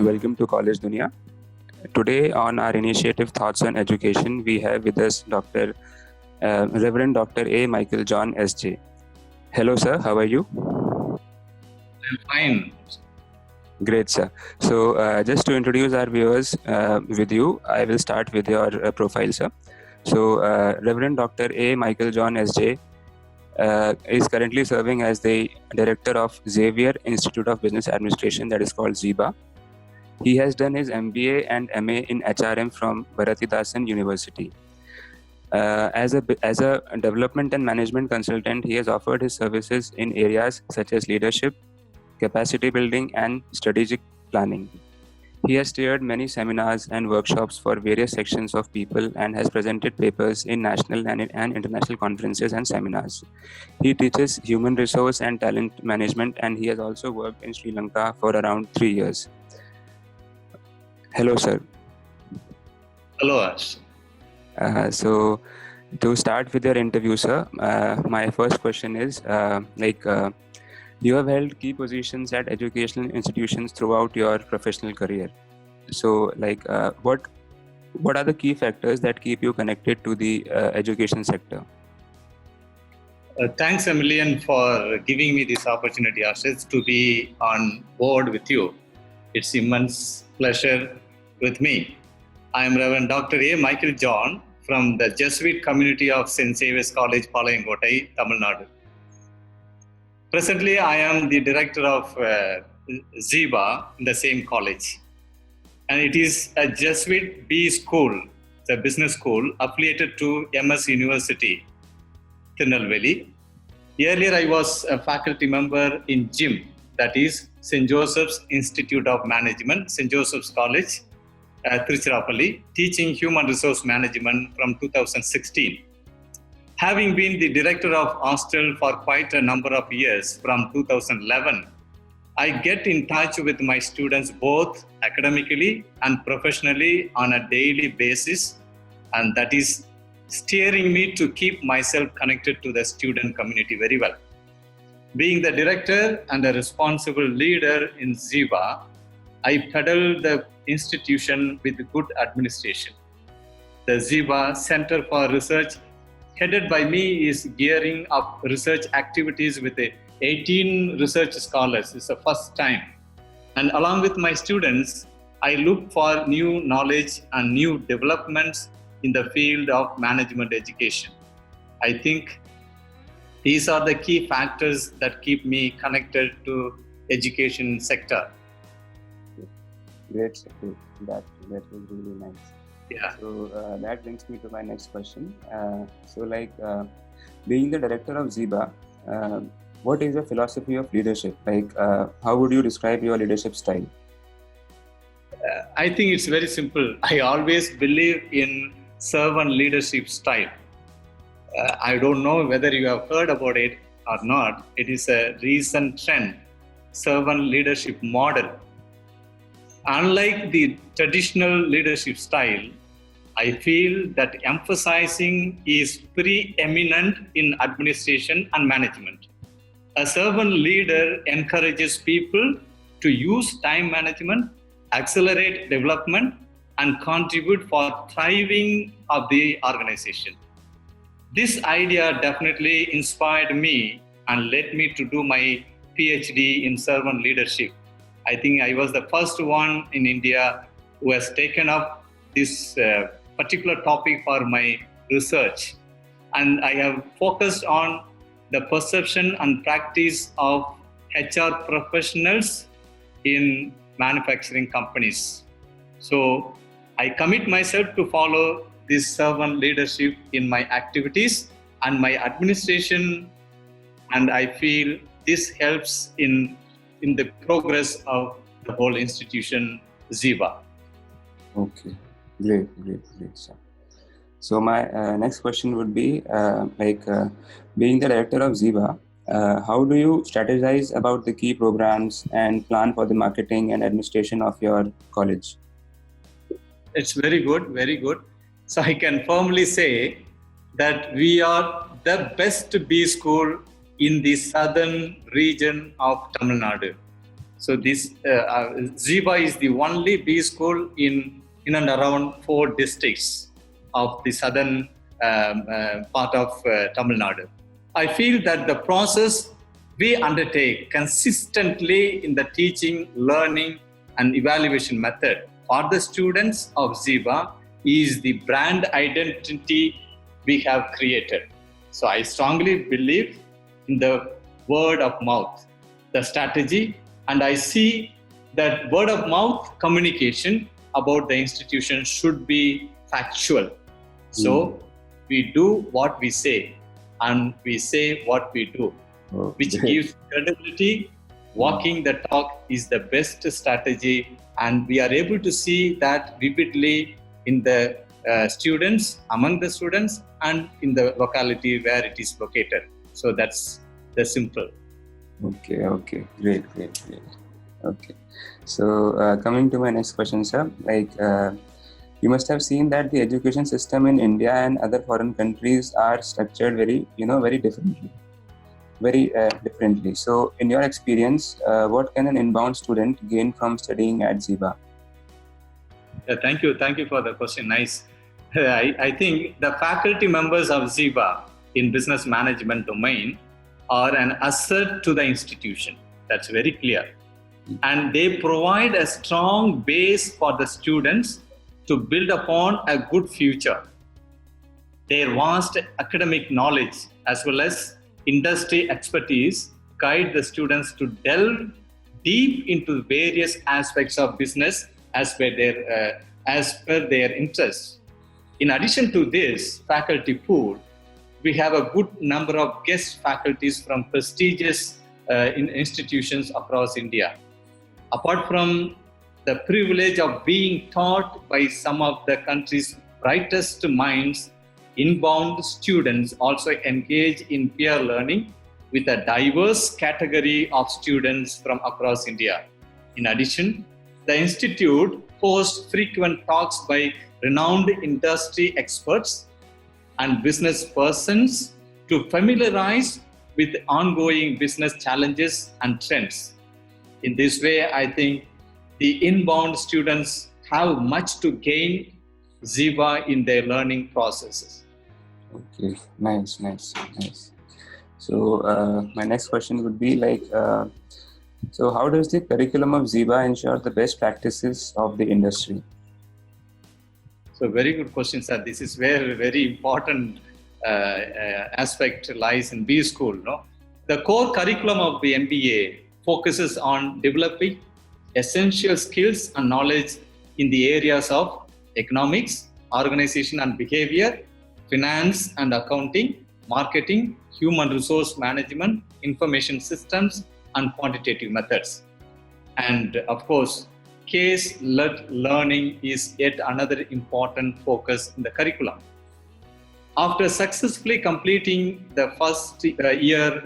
welcome to Collegedunia. Today on our initiative Thoughts on Education, we have with us Reverend Dr. A. Micheal John S.J. Hello sir, how are you? I'm fine. Great sir. So just to introduce our viewers with you, I will start with your profile sir. So Reverend Dr. A. Micheal John S.J. is currently serving as the director of Xavier Institute of Business Administration, that is called XIBA. He has done his MBA and MA in HRM from Bharatidasan University. As a development and management consultant, he has offered his services in areas such as leadership, capacity building, and strategic planning. He has steered many seminars and workshops for various sections of people and has presented papers in national and international conferences and seminars. He teaches human resource and talent management, and he has also worked in Sri Lanka for around 3 years. Hello, sir. Hello, Ash. So, to start with your interview, sir, my first question is, you have held key positions at educational institutions throughout your professional career. So, what are the key factors that keep you connected to the education sector? Thanks a million for giving me this opportunity, Ashish, to be on board with you. It's immense pleasure with me. I am Reverend Dr. A. Micheal John from the Jesuit community of St. Xavier's College, Palayangottai, Tamil Nadu. Presently, I am the director of XIBA in the same college. And it is a Jesuit B school, it's a business school affiliated to MS University, Tirunelveli. Earlier, I was a faculty member in JIM, that is St. Joseph's Institute of Management, St. Joseph's College, Tiruchirappalli, teaching human resource management from 2016. Having been the director of hostel for quite a number of years from 2011, I get in touch with my students both academically and professionally on a daily basis, and that is steering me to keep myself connected to the student community very well. Being the director and a responsible leader in XIBA, I pedal the institution with good administration. The XIBA Center for Research, headed by me, is gearing up research activities with 18 research scholars. It's the first time. And along with my students, I look for new knowledge and new developments in the field of management education. I think these are the key factors that keep me connected to education sector. Great, that was really nice. Yeah. So that brings me to my next question. Being the director of XIBA, what is your philosophy of leadership? How would you describe your leadership style? I think it's very simple. I always believe in servant leadership style. I don't know whether you have heard about it or not. It is a recent trend, servant leadership model. Unlike the traditional leadership style, I feel that emphasizing is preeminent in administration and management. A servant leader encourages people to use time management, accelerate development, and contribute for thriving of the organization. This idea definitely inspired me and led me to do my PhD in servant leadership. I think I was the first one in India who has taken up this particular topic for my research. And I have focused on the perception and practice of HR professionals in manufacturing companies. So I commit myself to follow this servant leadership in my activities and my administration, and I feel this helps in the progress of the whole institution, XIBA. Okay, great, sir. So my next question would be, being the director of XIBA, how do you strategize about the key programs and plan for the marketing and administration of your college? It's very good, very good. So I can firmly say that we are the best B school in the southern region of Tamil Nadu. So this XIBA is the only B school in and around 4 districts of the southern part of Tamil Nadu. I feel that the process we undertake consistently in the teaching, learning, and evaluation method for the students of XIBA is the brand identity we have created. So I strongly believe in the word of mouth, the strategy, and I see that word of mouth communication about the institution should be factual. So we do what we say and we say what we do, which gives credibility. Walking the talk is the best strategy, and we are able to see that vividly in the students, among the students, and in the locality where it is located. So that's the simple. Okay, great. Okay, so coming to my next question, sir, you must have seen that the education system in India and other foreign countries are structured very differently. So, in your experience, what can an inbound student gain from studying at XIBA? Thank you for the question. Nice. I think the faculty members of XIBA in business management domain are an asset to the institution. That's very clear. And they provide a strong base for the students to build upon a good future. Their vast academic knowledge as well as industry expertise guide the students to delve deep into various aspects of business as per their interests. In addition to this faculty pool, we have a good number of guest faculties from prestigious institutions across India. Apart from the privilege of being taught by some of the country's brightest minds, inbound students also engage in peer learning with a diverse category of students from across India. In addition, the Institute hosts frequent talks by renowned industry experts and business persons to familiarize with ongoing business challenges and trends. In this way, I think the inbound students have much to gain XIBA in their learning processes. Okay, nice. So my next question would be so how does the curriculum of XIBA ensure the best practices of the industry? So very good question, sir. This is where very important aspect lies in B school. No? The core curriculum of the MBA focuses on developing essential skills and knowledge in the areas of economics, organization and behavior, finance and accounting, marketing, human resource management, information systems, and quantitative methods. And of course, case-led learning is yet another important focus in the curriculum. After successfully completing the first year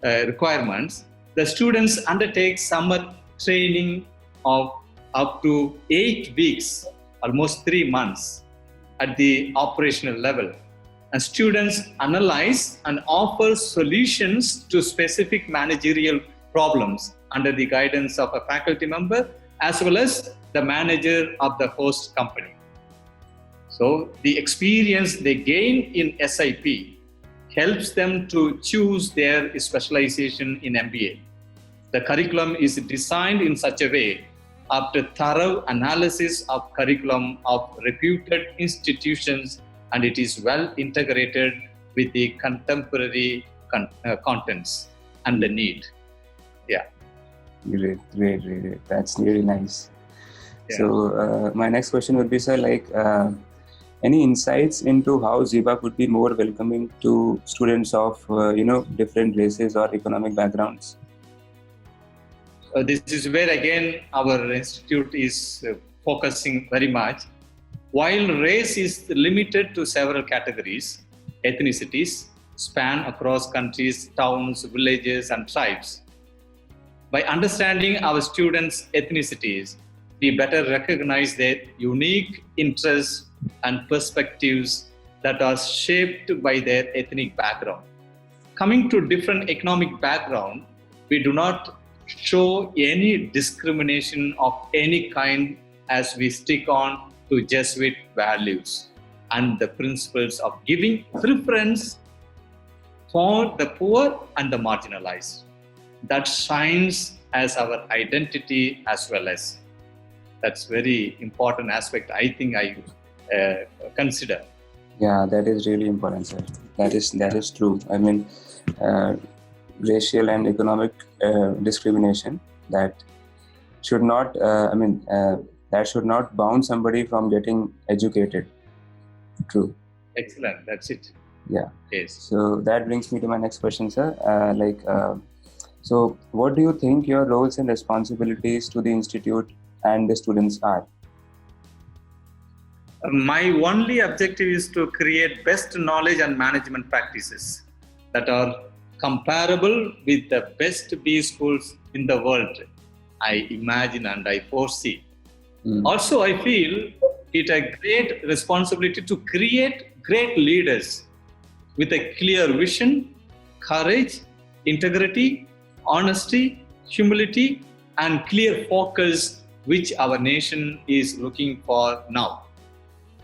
requirements, the students undertake summer training of up to 8 weeks, almost 3 months, at the operational level. And students analyze and offer solutions to specific managerial problems under the guidance of a faculty member as well as the manager of the host company. So the experience they gain in SIP helps them to choose their specialization in MBA. The curriculum is designed in such a way after thorough analysis of curriculum of reputed institutions, and it is well integrated with the contemporary contents and the need. Yeah. Great. That's really nice. Yeah. So my next question would be, sir, any insights into how XIBA could be more welcoming to students of different races or economic backgrounds? This is where again our institute is focusing very much. While race is limited to several categories, ethnicities span across countries, towns, villages, and tribes. By understanding our students' ethnicities, we better recognize their unique interests and perspectives that are shaped by their ethnic background. Coming to different economic background, we do not show any discrimination of any kind as we stick on to Jesuit values and the principles of giving preference for the poor and the marginalized. That shines as our identity as well as. That's very important aspect I think I consider. Yeah, that is really important, sir. That is true. I mean, racial and economic discrimination that should not. That should not bound somebody from getting educated. True. Excellent. That's it. Yeah. Yes. So that brings me to my next question, sir. So what do you think your roles and responsibilities to the institute and the students are? My only objective is to create best knowledge and management practices that are comparable with the best B schools in the world. I imagine and I foresee. Also, I feel it a great responsibility to create great leaders with a clear vision, courage, integrity, honesty, humility, and clear focus, which our nation is looking for now.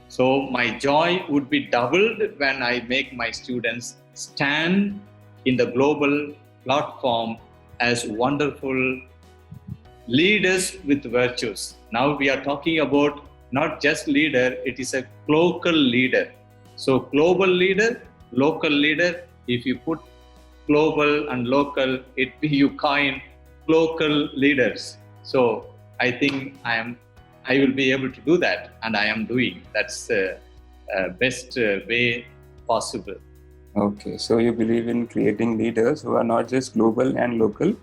So my joy would be doubled when I make my students stand in the global platform as wonderful leaders with virtues. Now we are talking about not just leader, it is a local leader. So global leader, local leader, if you put global and local, you coin local leaders. So I think I will be able to do that, and I am doing. That's the best way possible. Okay, so you believe in creating leaders who are not just global and local,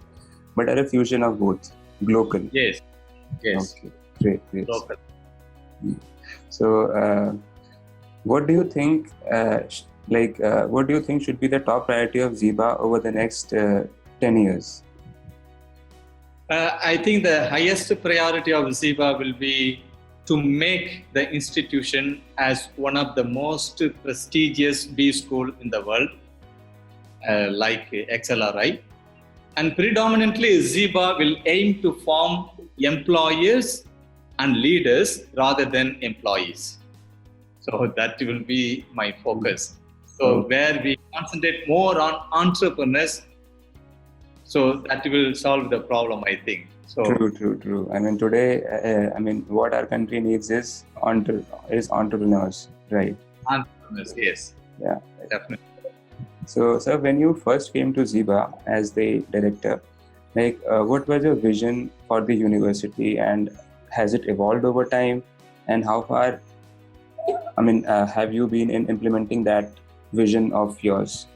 but are a fusion of both, global. Yes. Okay, great. Local. So, what do you think? What do you think should be the top priority of XIBA over the next 10 years? I think the highest priority of XIBA will be to make the institution as one of the most prestigious B school in the world, like XLRI. And predominantly, XIBA will aim to form employers and leaders rather than employees. So that will be my focus. So where we concentrate more on entrepreneurs, so that will solve the problem, I think. So True. I mean, today, what our country needs is entrepreneurs, right? Entrepreneurs, yes. Yeah, Definitely. So, sir, when you first came to XIBA as the director, what was your vision for the university, and has it evolved over time? And how far, have you been in implementing that vision of yours?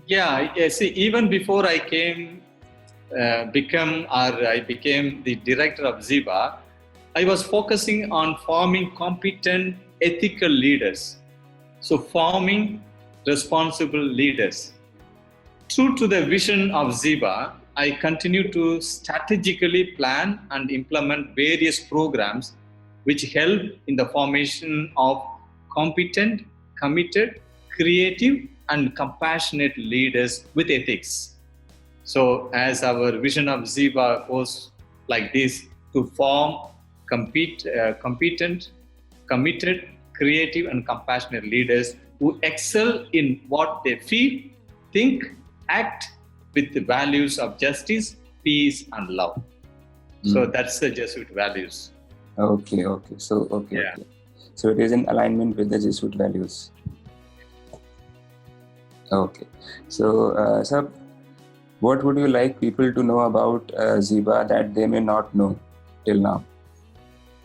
Yeah. See, even before I became the director of XIBA, I was focusing on forming competent, ethical leaders. So forming responsible leaders. True to the vision of XIBA, I continue to strategically plan and implement various programs which help in the formation of competent, committed, creative, and compassionate leaders with ethics. So as our vision of XIBA goes like this, to form competent, committed, creative, and compassionate leaders who excel in what they feel, think, act with the values of justice, peace, and love. So that's the Jesuit values. Okay. So it is in alignment with the Jesuit values. Okay. So, sir, what would you like people to know about XIBA that they may not know till now?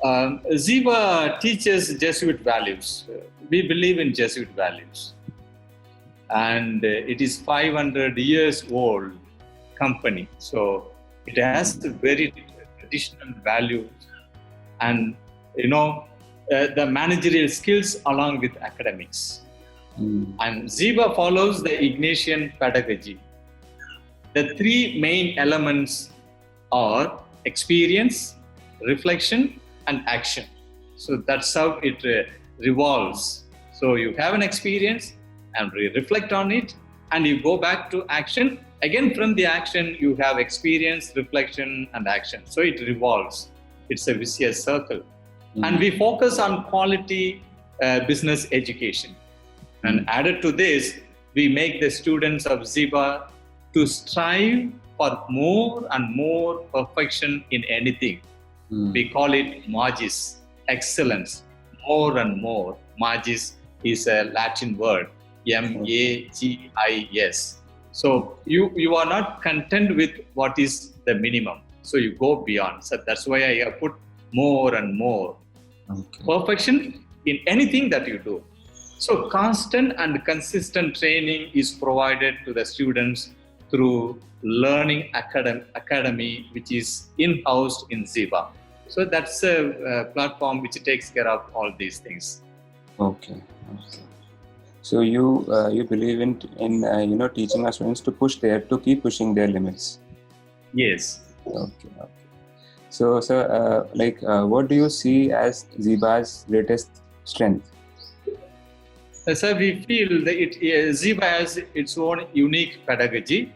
XIBA teaches Jesuit values. We believe in Jesuit values. And it is 500 years old company. So it has very traditional values and, the managerial skills along with academics. And XIBA follows the Ignatian pedagogy. The three main elements are experience, reflection, and action. So that's how it revolves. So you have an experience and reflect on it, and you go back to action Again, from the action, you have experience, reflection, and action. So it revolves. It's a vicious circle. And we focus on quality business education. And added to this, we make the students of XIBA to strive for more and more perfection in anything. We call it magis, excellence, more and more. Magis is a Latin word, M-A-G-I-S. So you are not content with what is the minimum. So you go beyond. So that's why I have put more and more. Perfection in anything that you do. So constant and consistent training is provided to the students through Learning Academy, which is in-house in XIBA. So that's a platform which takes care of all these things. Okay. So you believe in teaching our students to keep pushing their limits. Yes. Okay. So sir, what do you see as XIBA's greatest strength? So we feel that XIBA has its own unique pedagogy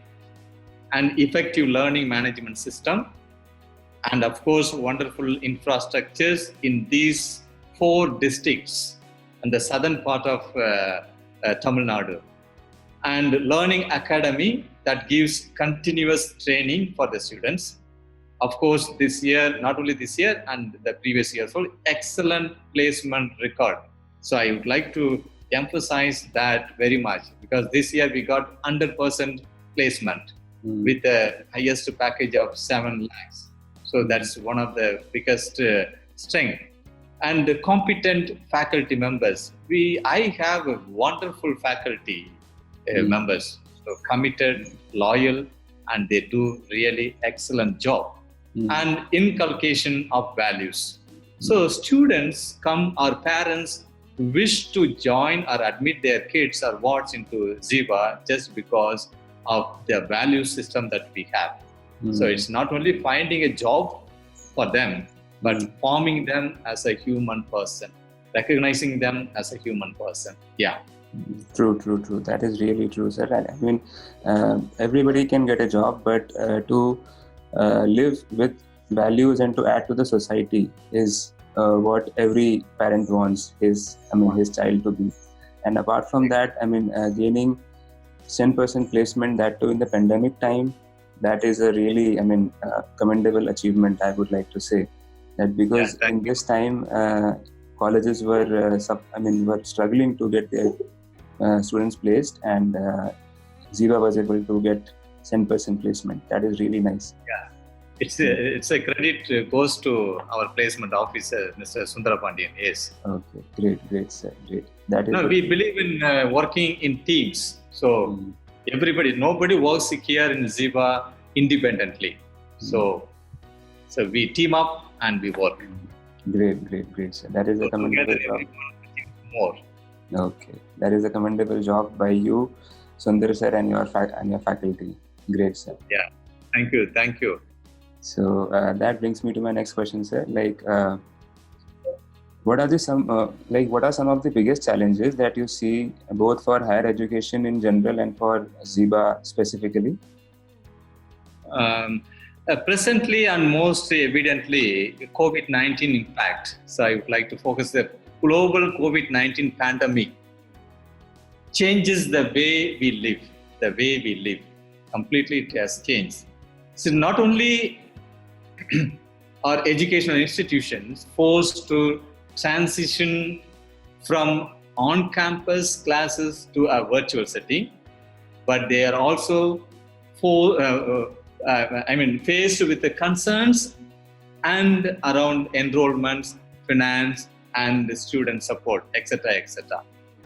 and effective learning management system, and of course wonderful infrastructures in these 4 districts in the southern part of Tamil Nadu, and Learning Academy that gives continuous training for the students. Of course, this year, not only this year and the previous year, so excellent placement record. So I would like to emphasize that very much, because this year we got 100% placement with the highest package of 7 lakhs. So that's one of the biggest strength. And the competent faculty members. I have a wonderful faculty members, so committed, loyal, and they do really excellent job. And inculcation of values. So students come, or parents wish to join or admit their kids or wards into XIBA just because of the value system that we have. So it's not only finding a job for them, but forming them as a human person, recognizing them as a human person. Yeah. True. That is really true, sir. I mean, everybody can get a job, but to live with values and to add to the society is what every parent wants his child to be. And apart from that, gaining 10% placement, that too in the pandemic time, that is a really commendable achievement, I would like to say. That because in this time colleges were struggling to get their students placed, and XIBA was able to get 10% placement. That is really nice. Yeah, it's a credit goes to our placement officer, Mr. Sundarapandian. Yes. Okay, great, sir. Great. That is. No, we believe in working in teams. So nobody works here in XIBA independently. So we team up and we work. Great, sir. That is a commendable job. More. Okay, that is a commendable job by you, Sundar sir, and your faculty. Great, sir. Yeah, thank you. So that brings me to my next question, sir. What are some of the biggest challenges that you see both for higher education in general and for XIBA specifically? Presently and most evidently, COVID-19 impact. So I would like to focus the global COVID-19 pandemic changes the way we live. Completely it has changed. So not only are educational institutions forced to transition from on-campus classes to a virtual setting, but they are also faced with the concerns and around enrollments, finance, and student support, etc.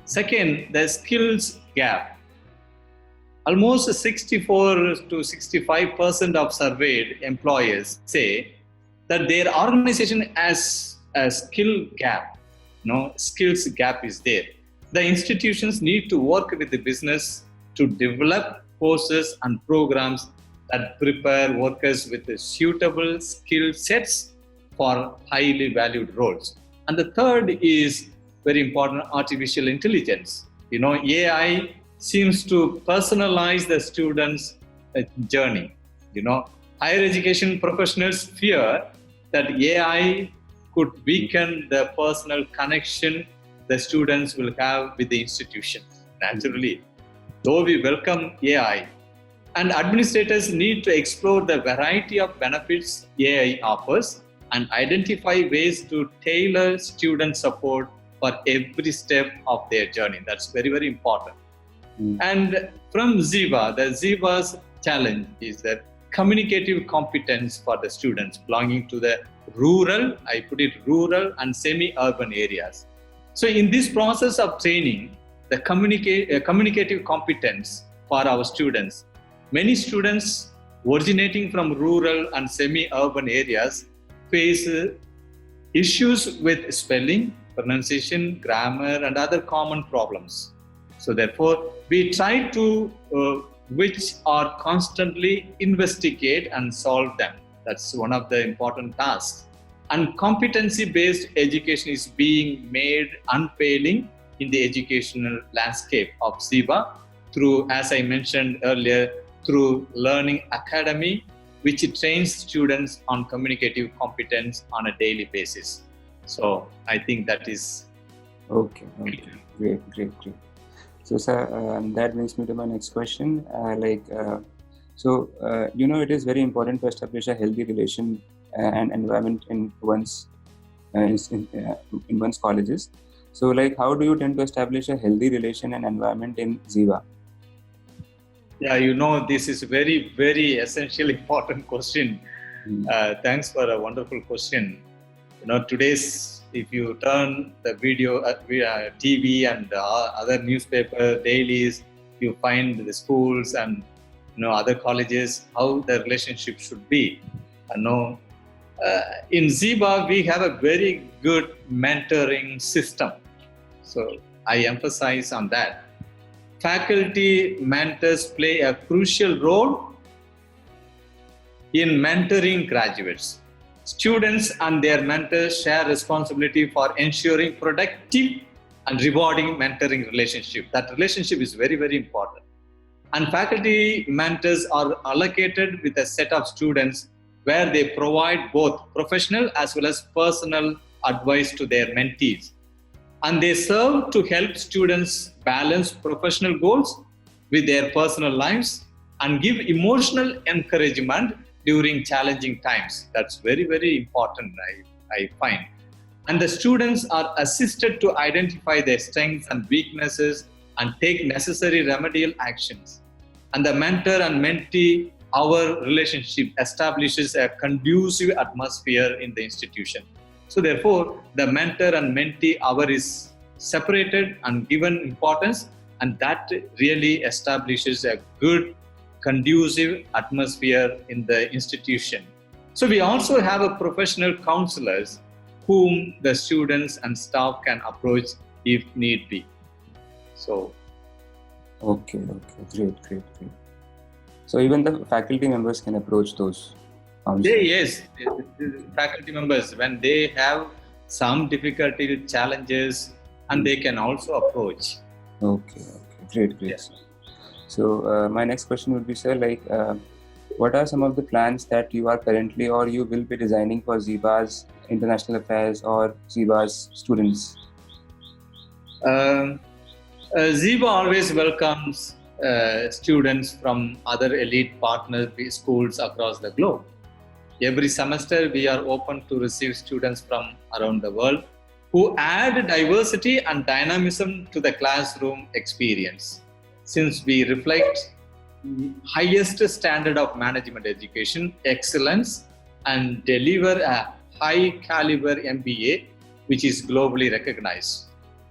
Second, the skills gap. Almost 64 to 65% of surveyed employers say that their organization has a skill gap. Skills gap is there. The institutions need to work with the business to develop courses and programs that prepare workers with suitable skill sets for highly valued roles. And the third is very important, artificial intelligence. AI seems to personalize the students' journey. Higher education professionals fear that AI could weaken the personal connection the students will have with the institution. Naturally, though we welcome AI, and administrators need to explore the variety of benefits AI offers and identify ways to tailor student support for every step of their journey. That's very, very important. And from XIBA, the XIBA's challenge is that communicative competence for the students belonging to the rural, I put it rural and semi-urban areas. So in this process of training, the communicative competence for our students, many students originating from rural and semi-urban areas face issues with spelling, pronunciation, grammar, and other common problems. So therefore, we try to which are constantly investigate and solve them. That's one of the important tasks. And competency-based education is being made unfailing in the educational landscape of XIBA through, as I mentioned earlier, through Learning Academy, which trains students on communicative competence on a daily basis. So I think that is... Okay. Great. So, sir, that brings me to my next question. It is very important to establish a healthy relation and environment in one's colleges. So, how do you tend to establish a healthy relation and environment in XIBA? Yeah, this is a very, very essential, important question. Thanks for a wonderful question. Today's, if you turn the video, TV and other newspaper dailies, you find the schools and other colleges, how the relationship should be. In XIBA, we have a very good mentoring system. So I emphasize on that. Faculty mentors play a crucial role in mentoring graduates. Students and their mentors share responsibility for ensuring productive and rewarding mentoring relationship. That relationship is very, very important. And faculty mentors are allocated with a set of students where they provide both professional as well as personal advice to their mentees. And they serve to help students balance professional goals with their personal lives and give emotional encouragement during challenging times. That's very, very important, I find. And the students are assisted to identify their strengths and weaknesses and take necessary remedial actions. And the mentor and mentee, our relationship establishes a conducive atmosphere in the institution. So therefore, the mentor and mentee hour is separated and given importance, and that really establishes a good, conducive atmosphere in the institution. So we also have a professional counselors whom the students and staff can approach if need be. So. Okay, great. So even the faculty members can approach those counselors? Yes, the faculty members, when they have some difficulty, challenges, and they can also approach. Okay, great. Yes. So my next question would be, sir, what are some of the plans that you are currently or you will be designing for XIBA's international affairs or XIBA's students? XIBA always welcomes students from other elite partner schools across the globe. Every semester, we are open to receive students from around the world who add diversity and dynamism to the classroom experience. Since we reflect highest standard of management education, excellence, and deliver a high caliber MBA, which is globally recognized.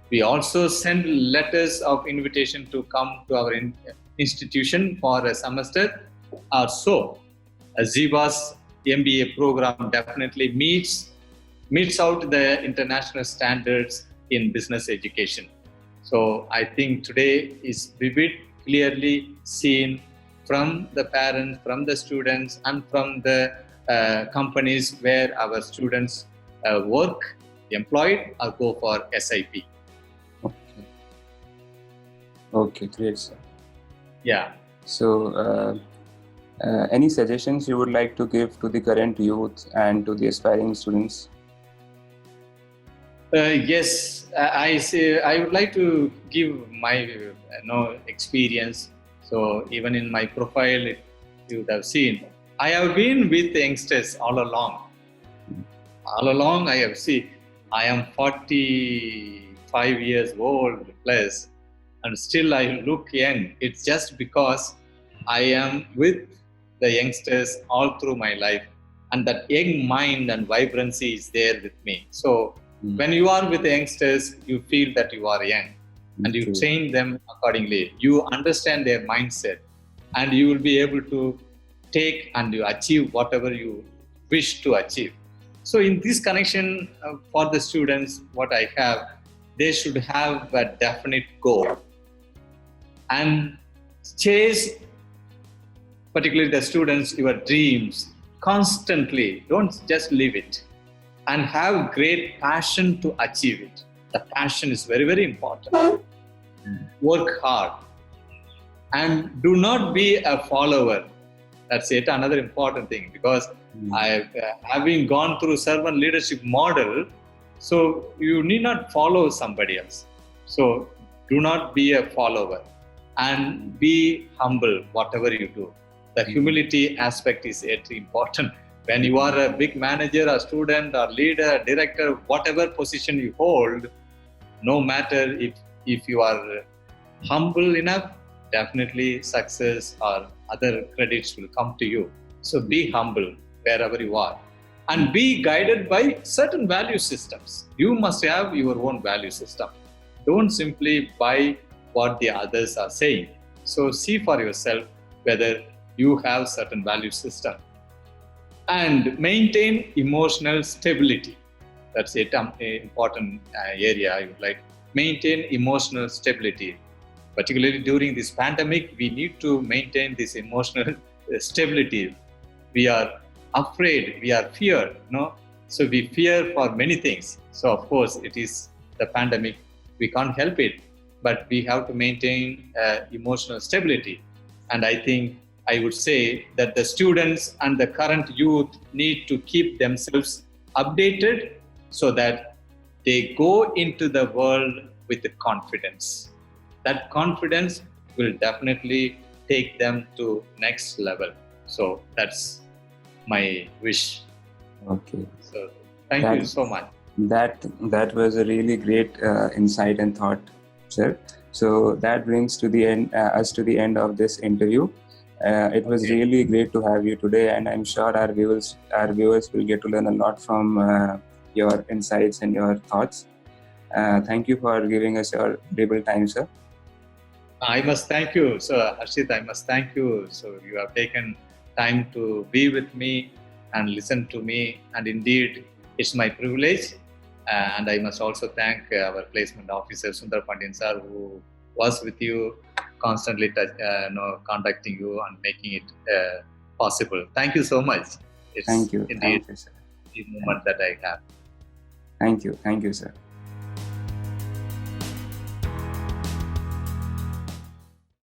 We also send letters of invitation to come to our institution for a semester or so. XIBA's MBA program definitely meets out the international standards in business education. So I think today is vivid, clearly seen from the parents, from the students, and from the companies where our students work, employed, or go for SIP. Okay, great, sir. Yeah. So Any suggestions you would like to give to the current youth and to the aspiring students? Yes, I say I would like to give my experience. So even in my profile, you would have seen I have been with youngsters all along. All along, I have seen. I am 45 years old plus, and still I look young. It's just because I am with the youngsters all through my life, and that young mind and vibrancy is there with me. So when you are with the youngsters, you feel that you are young, and you train them accordingly. You understand their mindset, and you will be able to take and you achieve whatever you wish to achieve. So in this connection, for the students, what I have, they should have a definite goal and chase, particularly the students, your dreams constantly. Don't just leave it, and have great passion to achieve it. The passion is very, very important. Work hard and do not be a follower. That's it. Another important thing, because I've having gone through servant leadership model, so you need not follow somebody else. So do not be a follower and be humble whatever you do. The humility aspect is important. When you are a big manager, a student, or leader, director, whatever position you hold, no matter if you are humble enough, definitely success or other credits will come to you. So be humble wherever you are and be guided by certain value systems. You must have your own value system. Don't simply buy what the others are saying. So see for yourself whether you have certain value system. And maintain emotional stability. That's an important area I would like. Maintain emotional stability. Particularly during this pandemic, we need to maintain this emotional stability. We are afraid, we are feared, so we fear for many things. So of course it is the pandemic, we can't help it, but we have to maintain emotional stability. And I think I would say that the students and the current youth need to keep themselves updated so that they go into the world with confidence. That confidence will definitely take them to next level. So that's my wish. Okay. So thank you so much. That was a really great insight and thought, sir. So that brings to the end us to the end of this interview. It was really great to have you today, and I'm sure our viewers will get to learn a lot from your insights and your thoughts. Thank you for giving us your valuable time, sir. I must thank you. So Harshit, I must thank you. So you have taken time to be with me and listen to me, and indeed it's my privilege. And I must also thank our placement officer Sundar Pandian sir, who was with you constantly contacting you and making it possible. Thank you so much. It's Thank you. Indeed Thank you, sir. the moment that I have. Thank you, sir.